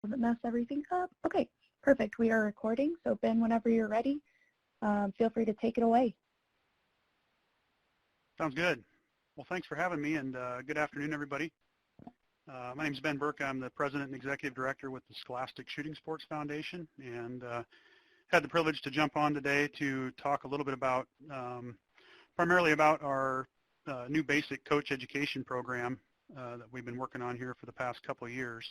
Doesn't mess everything up. Okay, perfect. We are recording. So Ben, whenever you're ready, feel free to take it away. Sounds good. Well, thanks for having me, and good afternoon, everybody. My name is Ben Berka. I'm the President and Executive Director with the Scholastic Shooting Sports Foundation, and had the privilege to jump on today to talk a little bit about, primarily about our new basic coach education program that we've been working on here for the past couple of years.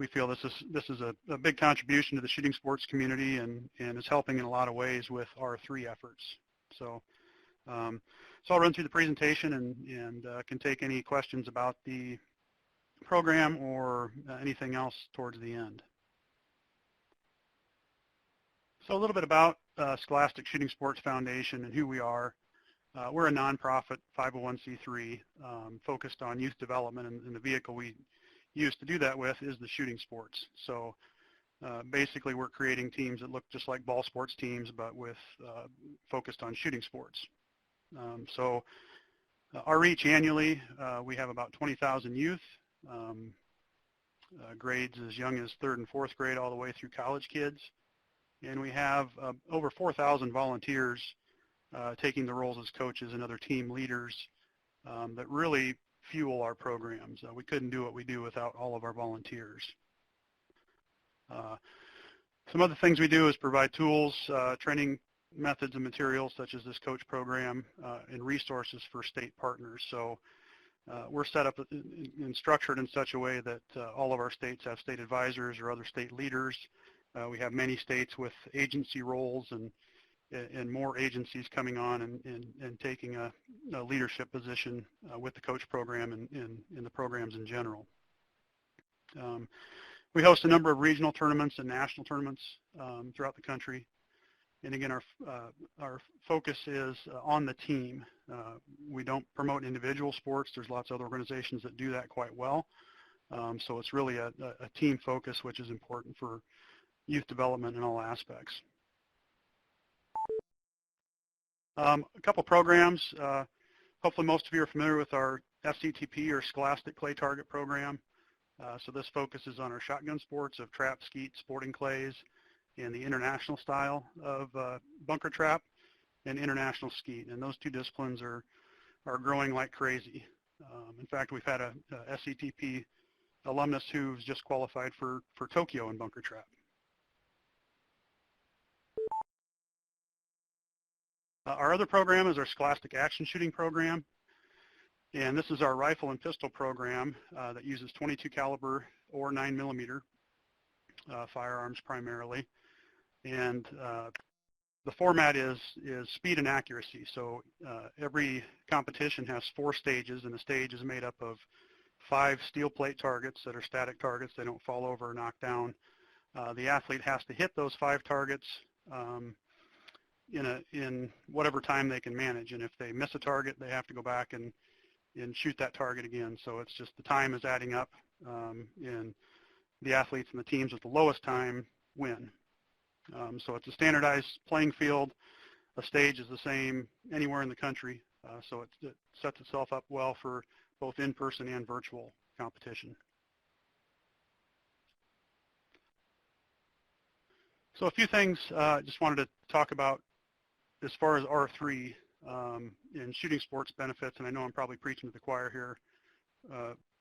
We feel this is a big contribution to the shooting sports community and is helping in a lot of ways with our R3 efforts. So I'll run through the presentation and can take any questions about the program or anything else towards the end. So a little bit about Scholastic Shooting Sports Foundation and who we are. We're a nonprofit 501c3 focused on youth development, and the vehicle we use to do that with is the shooting sports. So basically we're creating teams that look just like ball sports teams, but with focused on shooting sports. So our reach annually, we have about 20,000 youth, grades as young as 3rd and 4th grade all the way through college kids. And we have over 4,000 volunteers taking the roles as coaches and other team leaders that really fuel our programs. We couldn't do what we do without all of our volunteers. Some other things we do is provide tools, training methods and materials such as this coach program, and resources for state partners. So we're set up and structured in such a way that all of our states have state advisors or other state leaders. We have many states with agency roles and more agencies coming on and taking a leadership position with the coach program and in the programs in general. We host a number of regional tournaments and national tournaments throughout the country. And again, our focus is on the team. We don't promote individual sports. There's lots of other organizations that do that quite well. So it's really a team focus, which is important for youth development in all aspects. A couple programs. Hopefully most of you are familiar with our SCTP or Scholastic Clay Target program. So this focuses on our shotgun sports of trap, skeet, sporting clays, and the international style of bunker trap and international skeet. And those two disciplines are growing like crazy. In fact, we've had a SCTP alumnus who's just qualified for Tokyo in bunker trap. Our other program is our Scholastic Action Shooting program, and this is our rifle and pistol program that uses .22 caliber or 9mm firearms primarily, and the format is speed and accuracy. So every competition has 4 stages, and the stage is made up of 5 steel plate targets that are static targets. They don't fall over or knock down. The athlete has to hit those 5 targets in whatever time they can manage, and if they miss a target, they have to go back and shoot that target again. So it's just the time is adding up, and the athletes and the teams with the lowest time win. So it's a standardized playing field. A stage is the same anywhere in the country, so it sets itself up well for both in-person and virtual competition. So a few things I just wanted to talk about as far as R3 and shooting sports benefits, and I know I'm probably preaching to the choir here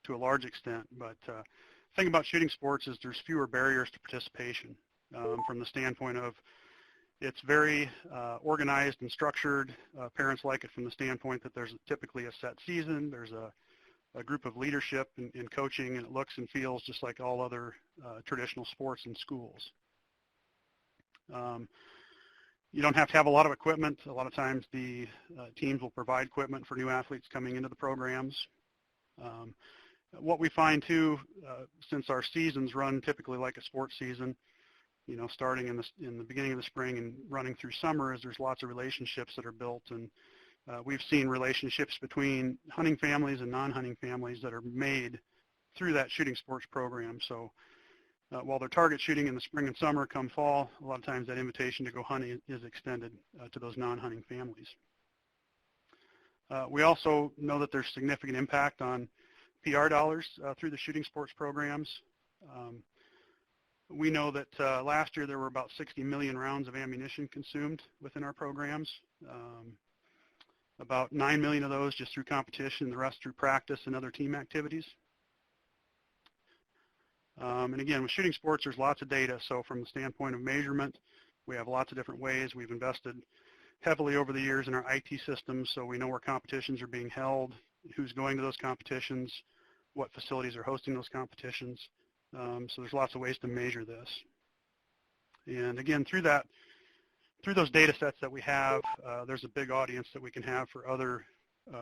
to a large extent, but the thing about shooting sports is there's fewer barriers to participation from the standpoint of it's very organized and structured. Parents like it from the standpoint that there's typically a set season, there's a group of leadership and coaching, and it looks and feels just like all other traditional sports in schools. You don't have to have a lot of equipment. A lot of times the teams will provide equipment for new athletes coming into the programs. What we find too, since our seasons run typically like a sports season, you know, starting in the beginning of the spring and running through summer, is there's lots of relationships that are built, and we've seen relationships between hunting families and non-hunting families that are made through that shooting sports program. So while they're target shooting in the spring and summer, come fall, a lot of times that invitation to go hunting is extended to those non-hunting families. We also know that there's significant impact on PR dollars through the shooting sports programs. We know that last year there were about 60 million rounds of ammunition consumed within our programs. About 9 million of those just through competition, the rest through practice and other team activities. And again, with shooting sports, there's lots of data. So from the standpoint of measurement, we have lots of different ways. We've invested heavily over the years in our IT systems, so we know where competitions are being held, who's going to those competitions, what facilities are hosting those competitions. So there's lots of ways to measure this. And again, through those data sets that we have, there's a big audience that we can have for other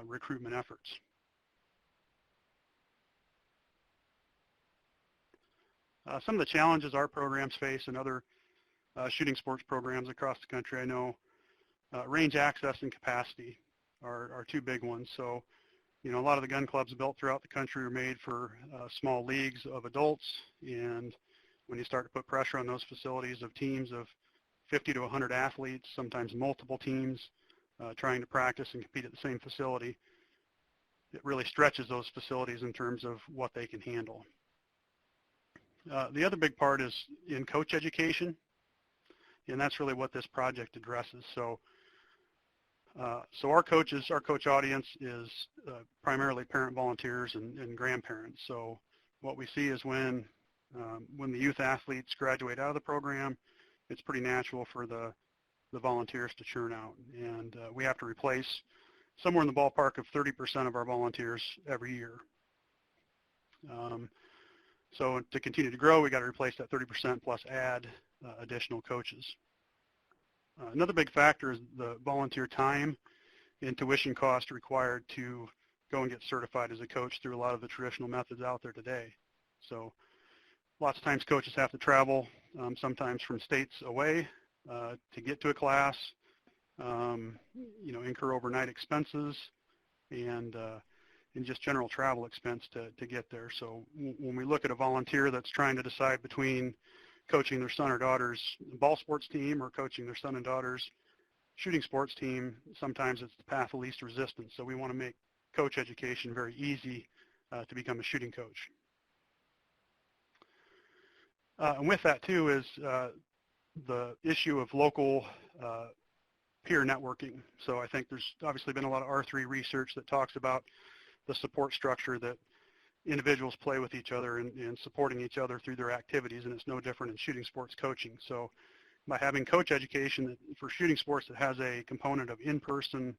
recruitment efforts. Some of the challenges our programs face and other shooting sports programs across the country, I know range access and capacity are two big ones. So, you know, a lot of the gun clubs built throughout the country are made for small leagues of adults, and when you start to put pressure on those facilities of teams of 50 to 100 athletes, sometimes multiple teams trying to practice and compete at the same facility, it really stretches those facilities in terms of what they can handle. The other big part is in coach education, and that's really what this project addresses. So our coach audience is primarily parent volunteers and grandparents. So what we see is when the youth athletes graduate out of the program, it's pretty natural for the volunteers to churn out. And we have to replace somewhere in the ballpark of 30% of our volunteers every year. So to continue to grow, we got to replace that 30% plus add additional coaches. Another big factor is the volunteer time and tuition cost required to go and get certified as a coach through a lot of the traditional methods out there today. So lots of times coaches have to travel, sometimes from states away to get to a class, you know, incur overnight expenses and just general travel expense to get there. So when we look at a volunteer that's trying to decide between coaching their son or daughter's ball sports team or coaching their son and daughter's shooting sports team, sometimes it's the path of least resistance. So we want to make coach education very easy to become a shooting coach. And with that too is the issue of local peer networking. So I think there's obviously been a lot of R3 research that talks about the support structure that individuals play with each other and supporting each other through their activities, and it's no different in shooting sports coaching. So by having coach education for shooting sports that has a component of in-person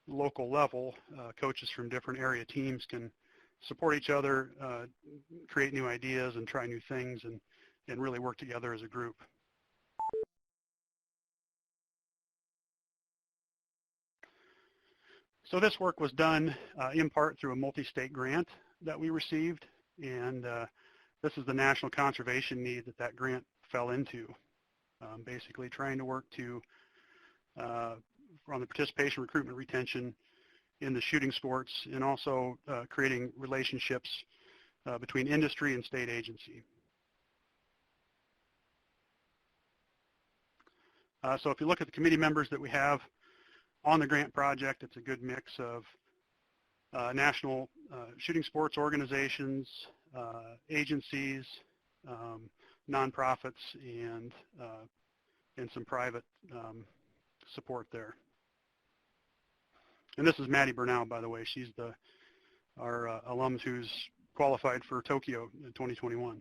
local level, coaches from different area teams can support each other, create new ideas and try new things and really work together as a group. So this work was done in part through a multi-state grant that we received, and this is the national conservation need that grant fell into. Basically trying to work to on the participation, recruitment, retention in the shooting sports, and also creating relationships between industry and state agency. So if you look at the committee members that we have on the grant project, it's a good mix of national shooting sports organizations, agencies, nonprofits, and some private support there. And this is Maddie Bernal, by the way. She's our alum who's qualified for Tokyo in 2021.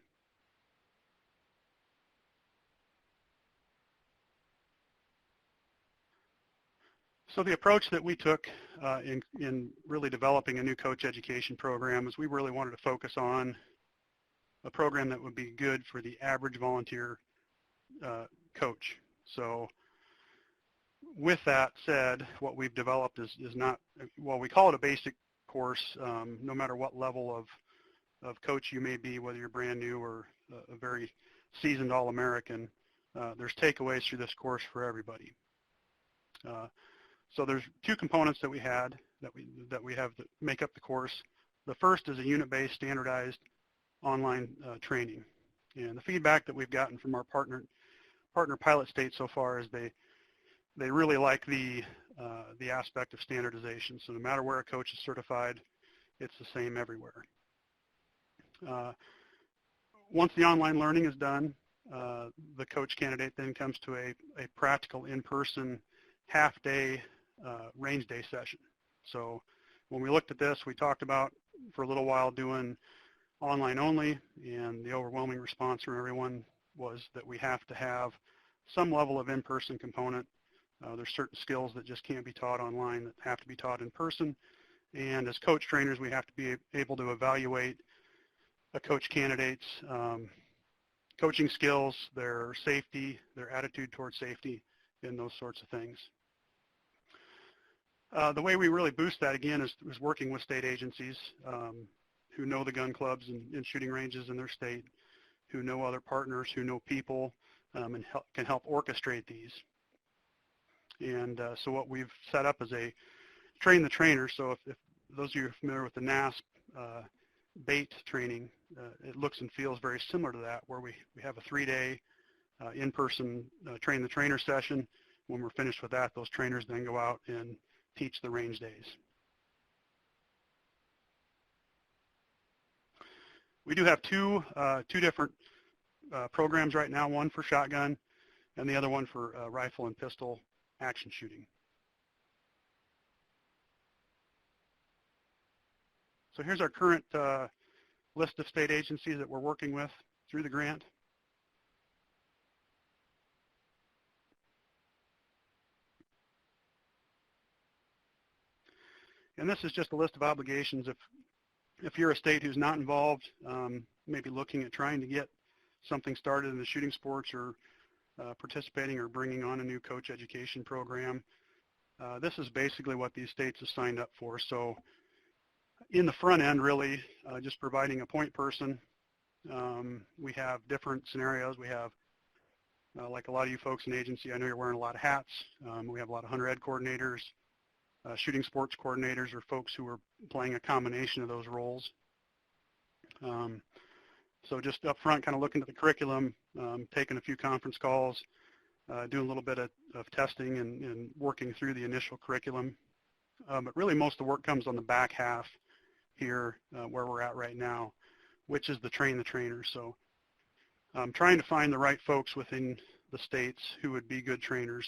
So the approach that we took in really developing a new coach education program is we really wanted to focus on a program that would be good for the average volunteer coach. So with that said, what we've developed is not, well, we call it a basic course, no matter what level of coach you may be, whether you're brand new or a very seasoned All-American, there's takeaways through this course for everybody. So there's two components that we have that make up the course. The first is a unit-based standardized online training. And the feedback that we've gotten from our partner pilot states so far is they really like the aspect of standardization. So no matter where a coach is certified, it's the same everywhere. Once the online learning is done, the coach candidate then comes to a practical in-person half-day range day session. So when we looked at this, we talked about for a little while doing online only, and the overwhelming response from everyone was that we have to have some level of in-person component. There's certain skills that just can't be taught online that have to be taught in person. And as coach trainers, we have to be able to evaluate a coach candidate's coaching skills, their safety, their attitude towards safety, and those sorts of things. The way we really boost that, again, is working with state agencies who know the gun clubs and shooting ranges in their state, who know other partners, who know people, and can help orchestrate these. And so what we've set up is a train the trainer. So if those of you are familiar with the NASP BAIT training, it looks and feels very similar to that, where we have a 3-day in-person train the trainer session. When we're finished with that, those trainers then go out and teach the range days. We do have two different programs right now, one for shotgun and the other one for rifle and pistol action shooting. So here's our current list of state agencies that we're working with through the grant. And this is just a list of obligations. If you're a state who's not involved, maybe looking at trying to get something started in the shooting sports, or participating or bringing on a new coach education program, this is basically what these states have signed up for. So in the front end, really, just providing a point person. We have different scenarios. We have, like a lot of you folks in agency, I know you're wearing a lot of hats. We have a lot of hunter ed coordinators, shooting sports coordinators, or folks who are playing a combination of those roles. So just up front, kind of looking at the curriculum, taking a few conference calls, doing a little bit of testing and working through the initial curriculum. But really most of the work comes on the back half here, where we're at right now, which is the train the trainer. So trying to find the right folks within the states who would be good trainers,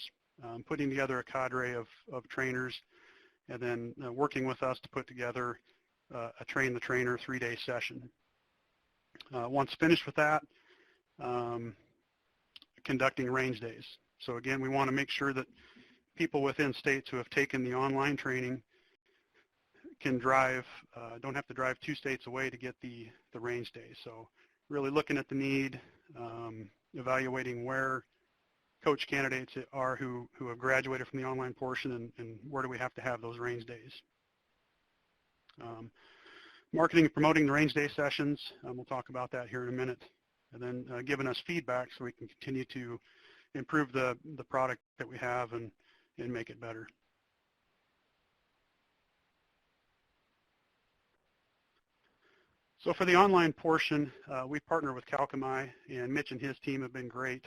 putting together a cadre of trainers, and then working with us to put together a train the trainer 3-day session. Once finished with that, conducting range days. So again, we want to make sure that people within states who have taken the online training can drive, don't have to drive 2 states away to get the range days. So really looking at the need, evaluating where coach candidates are who have graduated from the online portion, and where do we have to have those range days. Marketing and promoting the range day sessions, we'll talk about that here in a minute, and then giving us feedback so we can continue to improve the product that we have and make it better. So for the online portion, we partner with Calcami, and Mitch and his team have been great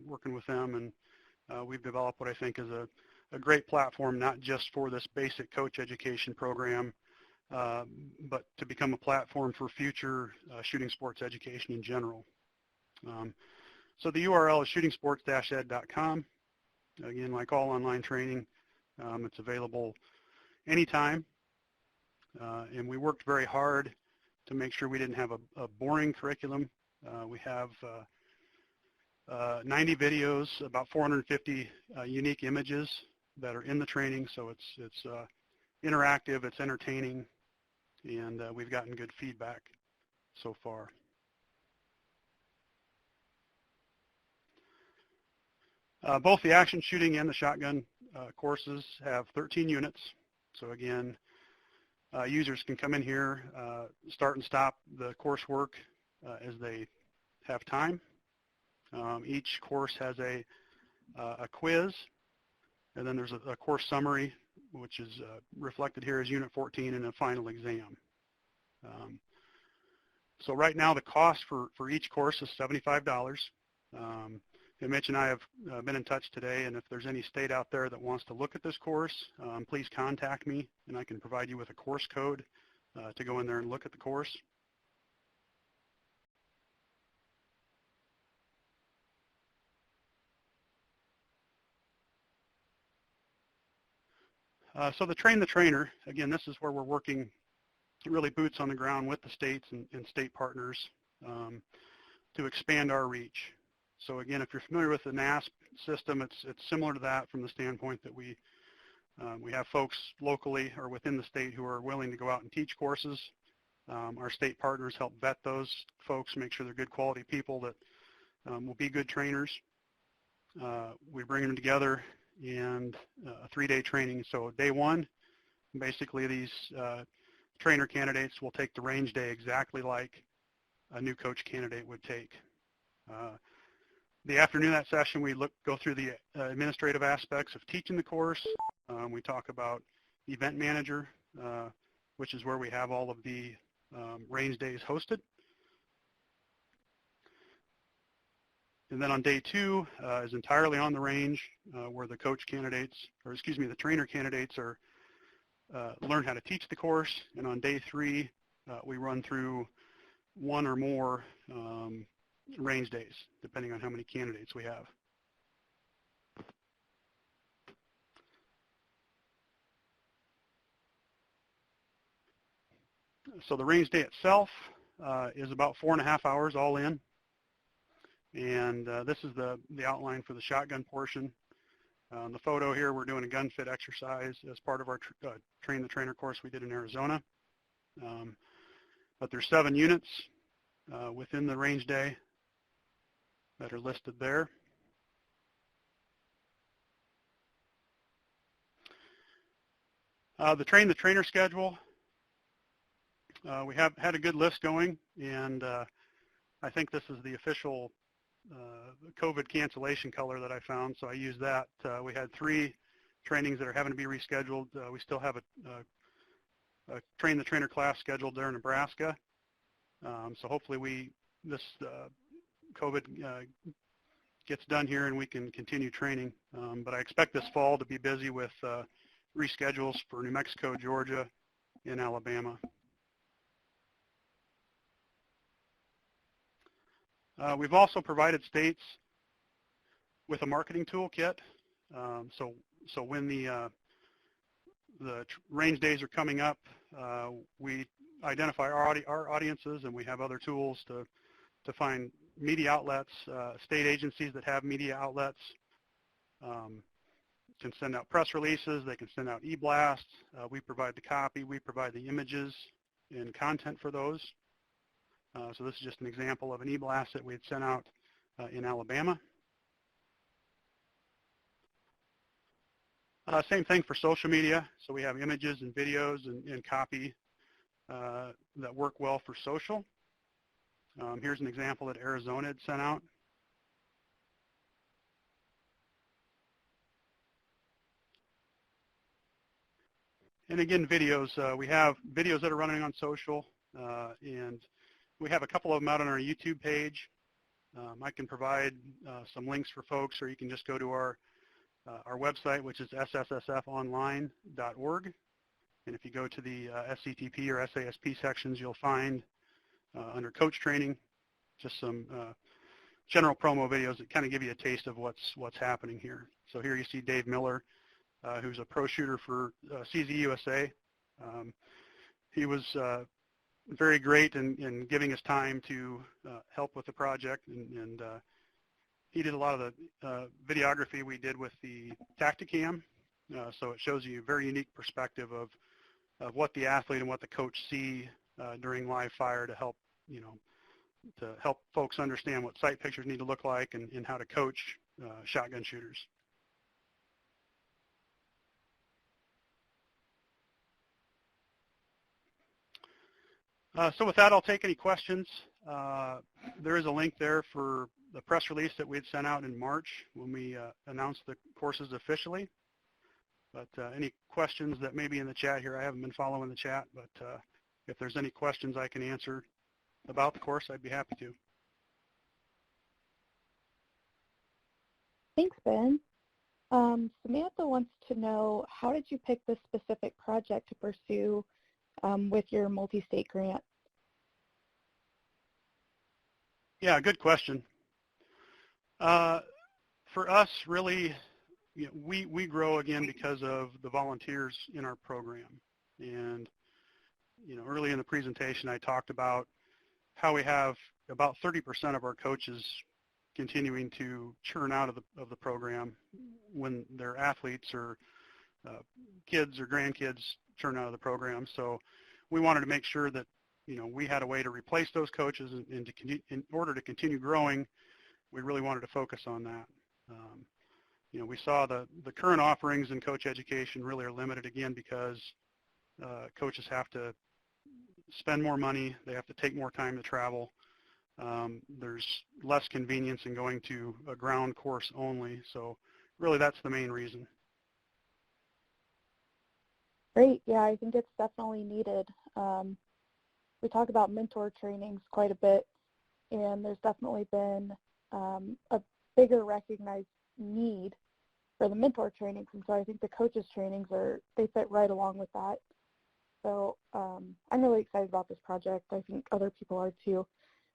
working with them, and we've developed what I think is a great platform, not just for this basic coach education program, but to become a platform for future shooting sports education in general. So the URL is shootingsports-ed.com. Again, like all online training, it's available anytime, and we worked very hard to make sure we didn't have a boring curriculum. We have 90 videos, about 450 unique images that are in the training, so it's interactive, it's entertaining, and we've gotten good feedback so far. Both the action shooting and the shotgun courses have 13 units. So again, users can come in here, start and stop the coursework as they have time. Each course has a quiz, and then there's a course summary, which is reflected here as Unit 14, and a final exam. So right now the cost for each course is $75. And Mitch and I have been in touch today, and if there's any state out there that wants to look at this course, please contact me, and I can provide you with a course code to go in there and look at the course. So the Train the Trainer, again, this is where we're working really boots on the ground with the states and state partners to expand our reach. So again, if you're familiar with the NASP system, it's similar to that from the standpoint that we have folks locally or within the state who are willing to go out and teach courses. Our state partners help vet those folks, make sure they're good quality people that will be good trainers. We bring them together and a 3-day training. So day one, basically these trainer candidates will take the range day exactly like a new coach candidate would take. The afternoon of that session, we go through the administrative aspects of teaching the course. We talk about event manager, which is where we have all of the range days hosted. And then on day two is entirely on the range where the coach candidates, or excuse me, the trainer candidates are learn how to teach the course. And on day three, we run through one or more range days, depending on how many candidates we have. So the range day itself is about 4.5 hours all in. And this is the outline for the shotgun portion. The photo here, we're doing a gun fit exercise as part of our Train the Trainer course we did in Arizona. But there's 7 units within the range day that are listed there. The Train the Trainer schedule, we have had a good list going, and I think this is the official COVID cancellation color that I found, so I used that. We had 3 trainings that are having to be rescheduled. We still have a Train the Trainer class scheduled there in Nebraska. So hopefully this COVID gets done here and we can continue training. But I expect this fall to be busy with reschedules for New Mexico, Georgia, and Alabama. We've also provided states with a marketing toolkit. So when the range days are coming up, we identify our audiences, and we have other tools to find media outlets, state agencies that have media outlets can send out press releases, they can send out e-blasts. We provide the copy, we provide the images and content for those. So this is just an example of an e-blast that we had sent out in Alabama. Same thing for social media. So we have images and videos and copy that work well for social. Here's an example that Arizona had sent out. And again, videos. We have videos that are running on social, and we have a couple of them out on our YouTube page. I can provide some links for folks, or you can just go to our website, which is sssfonline.org. And if you go to the SCTP or SASP sections, you'll find under coach training just some general promo videos that kind of give you a taste of what's happening here. So here you see Dave Miller, who's a pro shooter for CZ USA. He was very great in giving us time to help with the project, and he did a lot of the videography we did with the Tacticam, so it shows you a very unique perspective of what the athlete and what the coach see during live fire to help folks understand what sight pictures need to look like and how to coach shotgun shooters. So with that, I'll take any questions. There is a link there for the press release that we had sent out in March when we announced the courses officially. But any questions that may be in the chat here, I haven't been following the chat, but if there's any questions I can answer about the course, I'd be happy to. Thanks, Ben. Samantha wants to know, how did you pick this specific project to pursue with your multi-state grant? Yeah, good question. For us, really, we grow again because of the volunteers in our program. And early in the presentation, I talked about how we have about 30% of our coaches continuing to churn out of the program when their athletes or kids or grandkids churn out of the program. So we wanted to make sure that we had a way to replace those coaches, and in order to continue growing, we really wanted to focus on that. We saw the current offerings in coach education really are limited again because coaches have to spend more money, they have to take more time to travel. There's less convenience in going to a ground course only, so really that's the main reason. Great. Yeah, I think it's definitely needed. We talk about mentor trainings quite a bit, and there's definitely been a bigger recognized need for the mentor trainings, and so I think the coaches trainings they fit right along with that. So I'm really excited about this project. I think other people are too.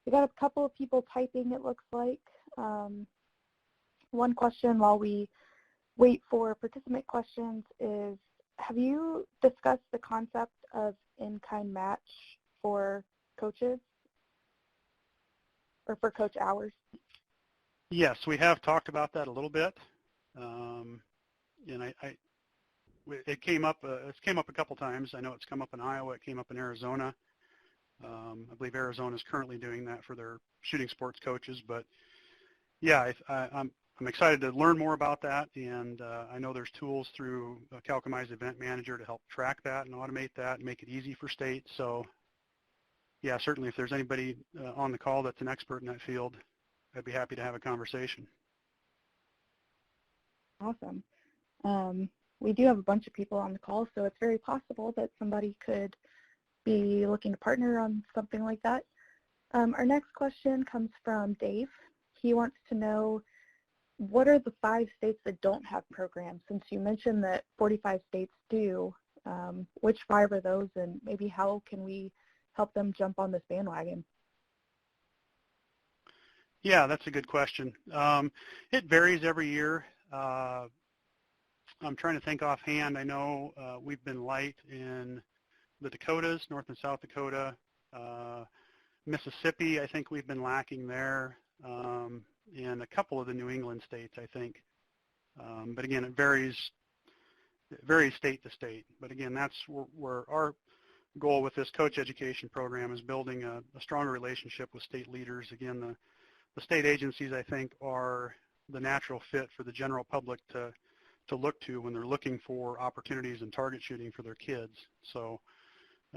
We got a couple of people typing, it looks like. One question while we wait for participant questions is, have you discussed the concept of in-kind match for coaches or for coach hours? Yes, we have talked about that a little bit. And it came up a couple times. I know it's come up in Iowa, it came up in Arizona. I believe Arizona is currently doing that for their shooting sports coaches, but yeah, I'm excited to learn more about that, and I know there's tools through Calcomy's Event Manager to help track that and automate that and make it easy for states. So yeah, certainly if there's anybody on the call that's an expert in that field, I'd be happy to have a conversation. Awesome. We do have a bunch of people on the call, so it's very possible that somebody could be looking to partner on something like that. Our next question comes from Dave. He wants to know, what are the 5 states that don't have programs? Since you mentioned that 45 states do, which 5 are those, and maybe how can we help them jump on this bandwagon? Yeah, that's a good question. It varies every year. I'm trying to think offhand. I know we've been light in the Dakotas, North and South Dakota. Mississippi, I think we've been lacking there. And a couple of the New England states, I think. But again, it varies state to state. But again, that's where our goal with this coach education program is building a stronger relationship with state leaders. Again, the state agencies, I think, are the natural fit for the general public to look to when they're looking for opportunities in target shooting for their kids. So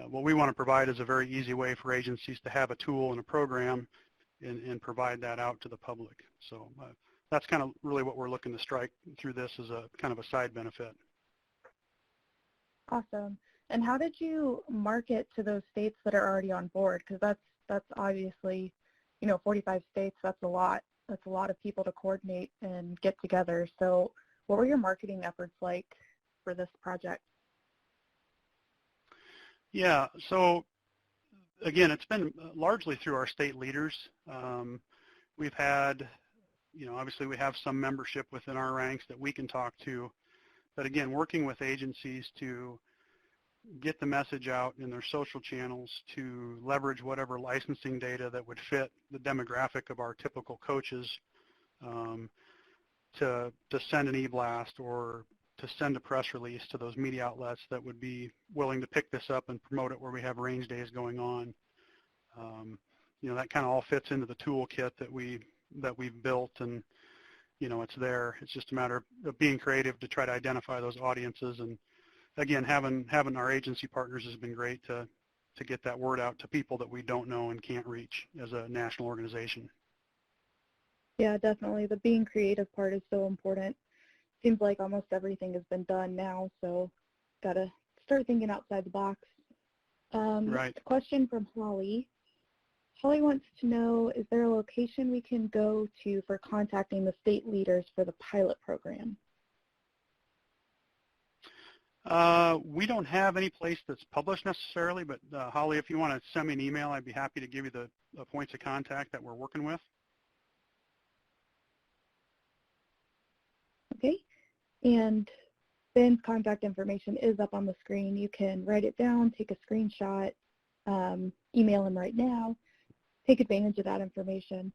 what we want to provide is a very easy way for agencies to have a tool and a program and provide that out to the public. So that's kind of really what we're looking to strike through this as a kind of a side benefit. Awesome. And how did you market to those states that are already on board? Because that's obviously, 45 states, that's a lot. That's a lot of people to coordinate and get together. So what were your marketing efforts like for this project? Yeah, so again, it's been largely through our state leaders. We've had, obviously we have some membership within our ranks that we can talk to, but again, working with agencies to get the message out in their social channels, to leverage whatever licensing data that would fit the demographic of our typical coaches, to send an e-blast or to send a press release to those media outlets that would be willing to pick this up and promote it where we have range days going on. That kind of all fits into the toolkit that we've built, and it's there. It's just a matter of being creative to try to identify those audiences. And again, having our agency partners has been great to get that word out to people that we don't know and can't reach as a national organization. Yeah, definitely. The being creative part is so important. Seems like almost everything has been done now, so got to start thinking outside the box. Right. A question from Holly. Holly wants to know, is there a location we can go to for contacting the state leaders for the pilot program? We don't have any place that's published necessarily, but Holly, if you want to send me an email, I'd be happy to give you the points of contact that we're working with. Okay. And Ben's contact information is up on the screen. You can write it down, take a screenshot, email him right now, take advantage of that information.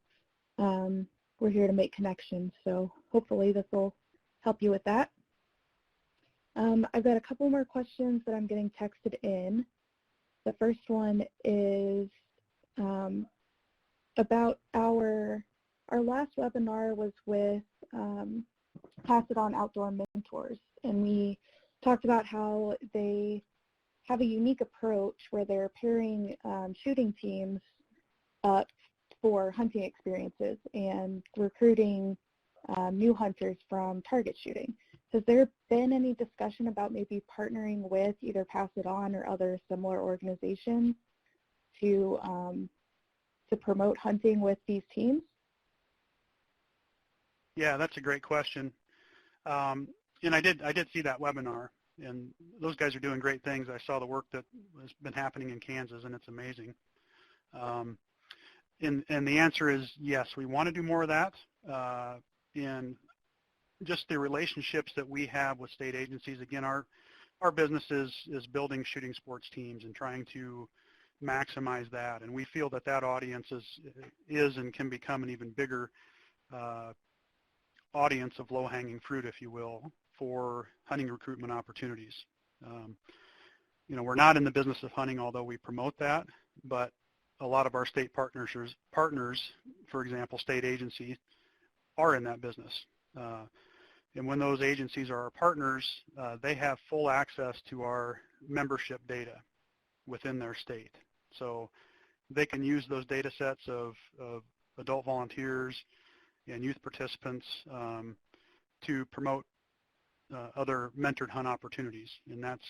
We're here to make connections, so hopefully this will help you with that. I've got a couple more questions that I'm getting texted in. The first one is about our last webinar was with Pass It On Outdoor Mentors, and we talked about how they have a unique approach where they're pairing shooting teams up for hunting experiences and recruiting new hunters from target shooting. Has there been any discussion about maybe partnering with either Pass It On or other similar organizations to promote hunting with these teams? Yeah, that's a great question. And I did see that webinar, and those guys are doing great things. I saw the work that has been happening in Kansas, and it's amazing. And the answer is yes, we want to do more of that. And just the relationships that we have with state agencies, again, our business is building shooting sports teams and trying to maximize that. And we feel that that audience is and can become an even bigger audience of low-hanging fruit, if you will, for hunting recruitment opportunities. We're not in the business of hunting, although we promote that, but a lot of our state partners, for example, state agencies, are in that business. And when those agencies are our partners, they have full access to our membership data within their state. So they can use those data sets of adult volunteers and youth participants to promote other mentored hunt opportunities. And that's,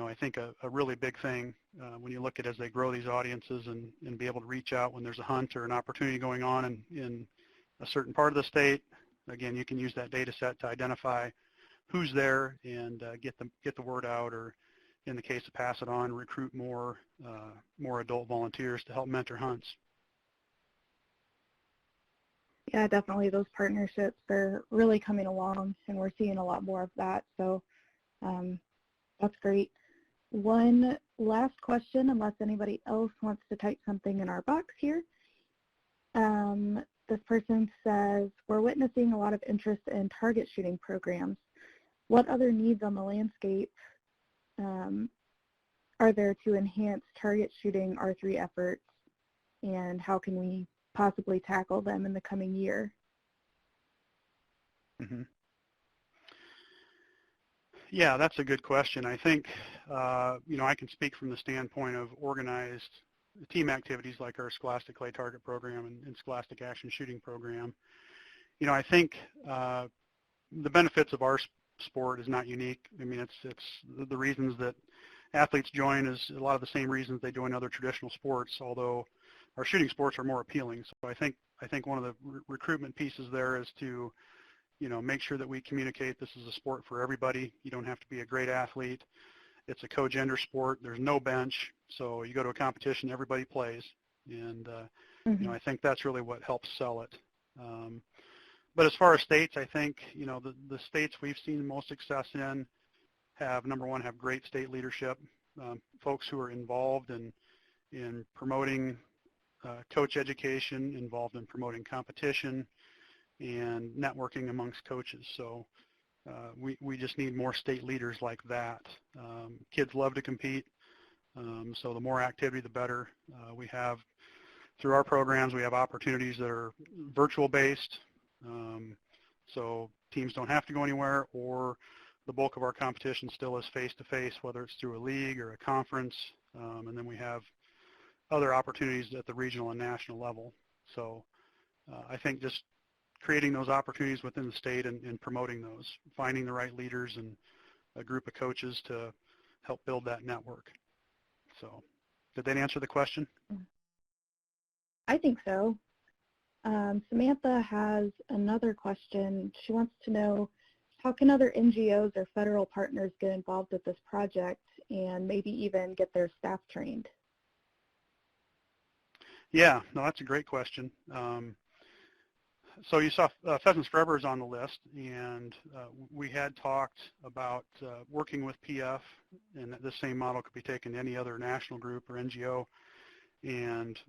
I think a really big thing when you look at as they grow these audiences and be able to reach out when there's a hunt or an opportunity going on in a certain part of the state. Again, you can use that data set to identify who's there and get the word out, or in the case of Pass It On, recruit more adult volunteers to help mentor hunts. Yeah, definitely. Those partnerships are really coming along, and we're seeing a lot more of that. So that's great. One last question, unless anybody else wants to type something in our box here. This person says, we're witnessing a lot of interest in target shooting programs. What other needs on the landscape are there to enhance target shooting R3 efforts, and how can we possibly tackle them in the coming year? Mm-hmm. Yeah, that's a good question. I think, I can speak from the standpoint of organized team activities like our Scholastic Clay Target Program and Scholastic Action Shooting Program. I think the benefits of our sport is not unique. I mean, it's the reasons that athletes join is a lot of the same reasons they join other traditional sports, although our shooting sports are more appealing. So I think one of the recruitment pieces there is to make sure that we communicate this is a sport for everybody. You don't have to be a great athlete. It's a co-gender sport. There's no bench. So you go to a competition, everybody plays. And, I think that's really what helps sell it. But as far as states, I think, the states we've seen most success in have, number one, have great state leadership, folks who are involved in promoting coach education, involved in promoting competition, and networking amongst coaches. So we just need more state leaders like that. Kids love to compete, so the more activity, the better. We have, through our programs, we have opportunities that are virtual based, so teams don't have to go anywhere, or the bulk of our competition still is face-to-face, whether it's through a league or a conference, and then we have other opportunities at the regional and national level. So I think just creating those opportunities within the state and promoting those, finding the right leaders and a group of coaches to help build that network. So did that answer the question? I think so. Samantha has another question. She wants to know, how can other NGOs or federal partners get involved with this project and maybe even get their staff trained? Yeah, no, that's a great question. So you saw Pheasants Forever is on the list, and we had talked about working with PF, and that the same model could be taken to any other national group or NGO, and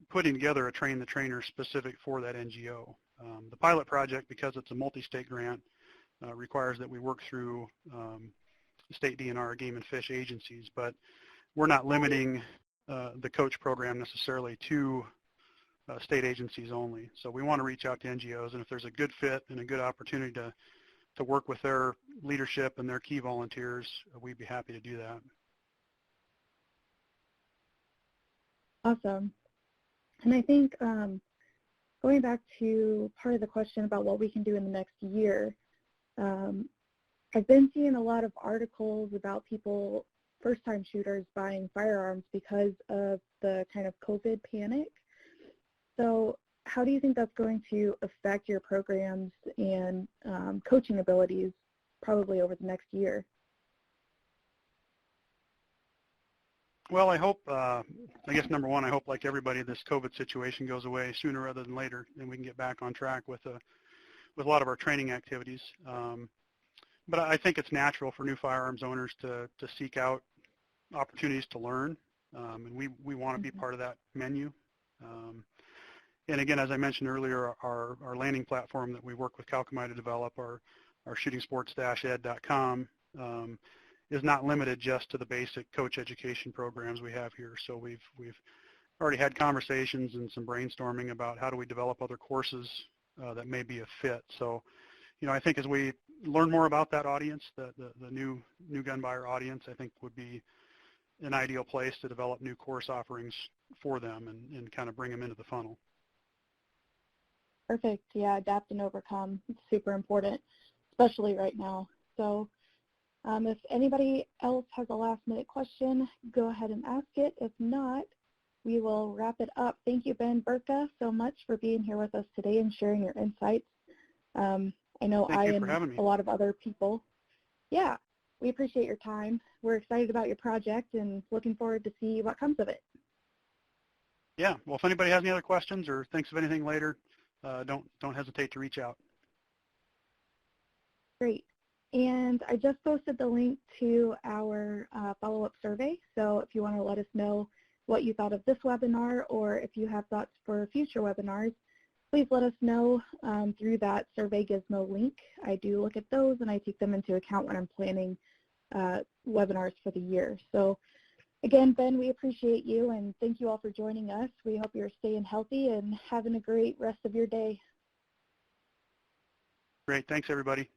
putting together a train the trainer specific for that NGO. The pilot project, because it's a multi-state grant, requires that we work through state DNR, game and fish agencies, but we're not limiting the coach program necessarily to state agencies only. So we want to reach out to NGOs, and if there's a good fit and a good opportunity to work with their leadership and their key volunteers, we'd be happy to do that. Awesome. And I think going back to part of the question about what we can do in the next year, I've been seeing a lot of articles about people, first-time shooters, buying firearms because of the kind of COVID panic. So how do you think that's going to affect your programs and coaching abilities probably over the next year? Well, I hope, I guess number one, I hope like everybody this COVID situation goes away sooner rather than later, and we can get back on track with a lot of our training activities. But I think it's natural for new firearms owners to seek out opportunities to learn, and we want to be part of that menu. And again, as I mentioned earlier, our landing platform that we work with Calcomai to develop, our shootingsports-ed.com, is not limited just to the basic coach education programs we have here. So we've already had conversations and some brainstorming about how do we develop other courses that may be a fit. So, you know, I think as we learn more about that audience, the new gun buyer audience, I think would be an ideal place to develop new course offerings for them and kind of bring them into the funnel. Perfect. Yeah, adapt and overcome. It's super important, especially right now. So if anybody else has a last-minute question, go ahead and ask it. If not, we will wrap it up. Thank you, Ben Berka, so much for being here with us today and sharing your insights. I know I and a lot of other people. Yeah, we appreciate your time. We're excited about your project and looking forward to see what comes of it. Yeah, well, if anybody has any other questions or thinks of anything later, don't hesitate to reach out. Great. And I just posted the link to our follow-up survey. So if you want to let us know what you thought of this webinar, or if you have thoughts for future webinars, please let us know through that Survey Gizmo link. I do look at those and I take them into account when I'm planning webinars for the year. So again, Ben, we appreciate you and thank you all for joining us. We hope you're staying healthy and having a great rest of your day. Great. Thanks, everybody.